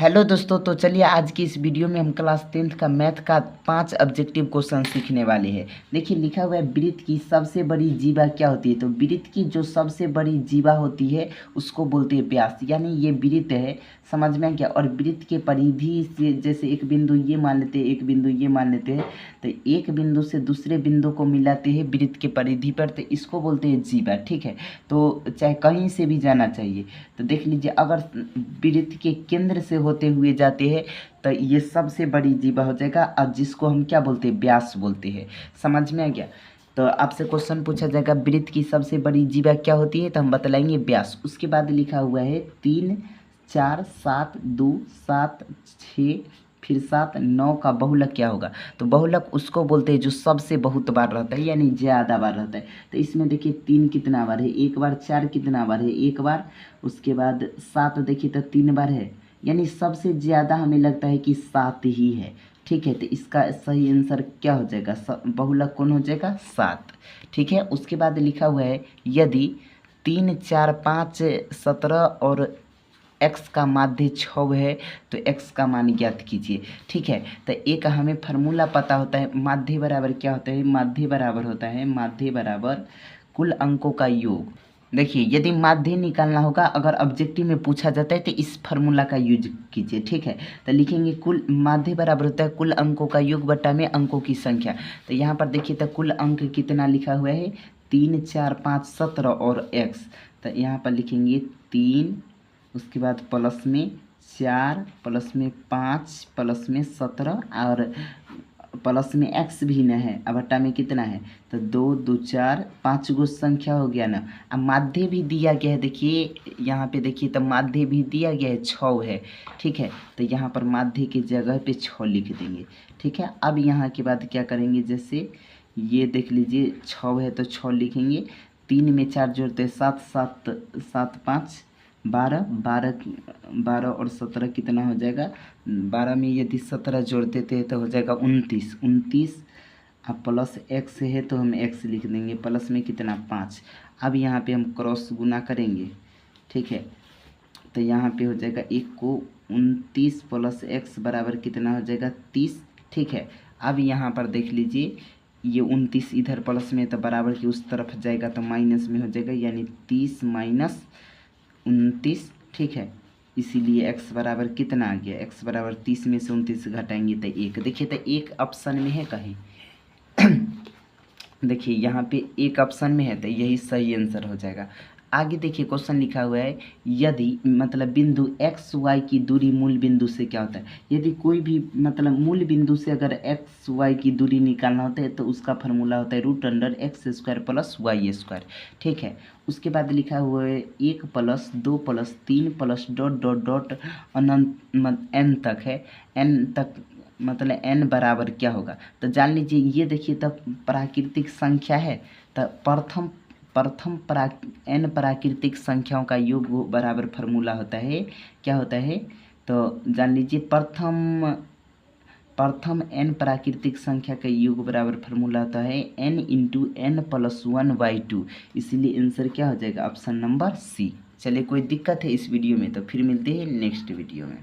Hello दोस्तों, तो चलिए आज की इस वीडियो में हम क्लास 10th का मैथ का 5 ऑब्जेक्टिव क्वेश्चन सीखने वाले हैं। देखिए लिखा हुआ है वृत्त की सबसे बड़ी जीवा क्या होती है। तो वृत्त की जो सबसे बड़ी जीवा होती है उसको बोलते हैं व्यास, यानी ये वृत्त है, समझ में क्या। और वृत्त के परिधि से जैसे एक बिंदु ये मान लेते हैं, एक बिंदु ये मान लेते हैं, तो एक बिंदु से दूसरे बिंदु को मिलाते हैं वृत्त के परिधि पर, तो इसको बोलते हैं जीवा। ठीक है, तो चाहे कहीं से भी जाना चाहिए। तो देख लीजिए अगर वृत्त के केंद्र से होते हुए जाते हैं तो ये सबसे बड़ी जीवा हो जाएगा, और जिसको हम क्या बोलते हैं, व्यास बोलते हैं। समझ में आ गया। तो आपसे क्वेश्चन पूछा जाएगा वृत्त की सबसे बड़ी जीवा क्या होती है, तो हम बतलाएंगे व्यास। उसके बाद लिखा हुआ है 3 4 7 2 7 6 फिर 7 9 का बहुलक क्या होगा। तो बहुलक उसको बोलते हैं जो सबसे बहुत बार रहता है, यानी ज़्यादा बार रहता है। तो इसमें देखिए 3 कितना बार है, एक बार, 4 कितना बार है, एक बार, उसके बाद 7 देखिए तो 3 बार है, यानी सबसे ज़्यादा हमें लगता है कि 7 ही है। ठीक है, तो इसका सही आंसर क्या हो जाएगा, बहुलक कौन हो जाएगा, 7। ठीक है, उसके बाद लिखा हुआ है यदि 3 4 5 17 और x का माध्य 6 है तो x का मान ज्ञात कीजिए। ठीक है, तो एक हमें फार्मूला पता होता है, माध्य बराबर क्या होता है, माध्य बराबर होता है, माध्य बराबर कुल अंकों का योग। देखिए यदि माध्य निकालना होगा, अगर ऑब्जेक्टिव में पूछा जाता है तो इस फार्मूला का यूज कीजिए। ठीक है, तो लिखेंगे कुल माध्य बराबर होता है कुल अंकों का योग बटा में अंकों की संख्या। तो यहाँ पर देखिए तो कुल अंक कितना लिखा हुआ है, 3 4 5 17 और x। तो यहाँ पर लिखेंगे 3, उसके बाद प्लस में 4 प्लस में 5 प्लस में 17 और प्लस में x भी न है, अब बटा में कितना है, तो 2 2 4 5 गो संख्या हो गया ना। अब माध्य भी दिया गया है, देखिए यहाँ पे देखिए तो माध्य भी दिया गया है, 6 है। ठीक है, तो यहाँ पर माध्य की जगह पे 6 लिख देंगे। ठीक है, अब यहाँ के बाद क्या करेंगे, जैसे ये देख लीजिए 6 है तो 6 लिखेंगे, 3 में 4 जोड़ते 7 7 7 5 12 12 12 और 17 कितना हो जाएगा, 12 में यदि 17 जोड़ देते हैं तो हो जाएगा 29 29। अब प्लस x है तो हम x लिख देंगे, प्लस में कितना 5। अब यहाँ पे हम क्रॉस गुना करेंगे। ठीक है, तो यहाँ पे हो जाएगा 1 को 29 प्लस x बराबर कितना हो जाएगा 30। ठीक है, अब यहाँ पर देख लीजिए ये 29 इधर प्लस में तो बराबर की उस तरफ जाएगा तो माइनस में हो जाएगा, यानी 30 माइनस 29। ठीक है, इसीलिए x बराबर कितना आ गया, x बराबर 30 में से 29 घटाएंगे तो 1। देखिए तो एक ऑप्शन में है कहीं देखिए यहाँ पे एक ऑप्शन में है तो यही सही आंसर हो जाएगा। आगे देखिए क्वेश्चन लिखा हुआ है यदि मतलब बिंदु एक्स वाई की दूरी मूल बिंदु से क्या होता है। यदि कोई भी मतलब मूल बिंदु से अगर एक्स वाई की दूरी निकालना होता है तो उसका फार्मूला होता है √x² प्लस y²। ठीक है, उसके बाद लिखा हुआ है 1 plus 2 plus 3 plus dot dot dot अनंत n तक है, n तक मतलब n बराबर क्या होगा। तो जान लीजिए ये देखिए तब प्राकृतिक संख्या है, तो प्रथम n प्राकृतिक संख्याओं का योग बराबर फार्मूला होता है, क्या होता है, तो जान लीजिए प्रथम n प्राकृतिक संख्या का योग बराबर फार्मूला होता है n × n+1/2। इसीलिए आंसर क्या हो जाएगा, ऑप्शन नंबर सी। चलिए कोई दिक्कत है इस वीडियो में तो फिर मिलते हैं नेक्स्ट वीडियो में।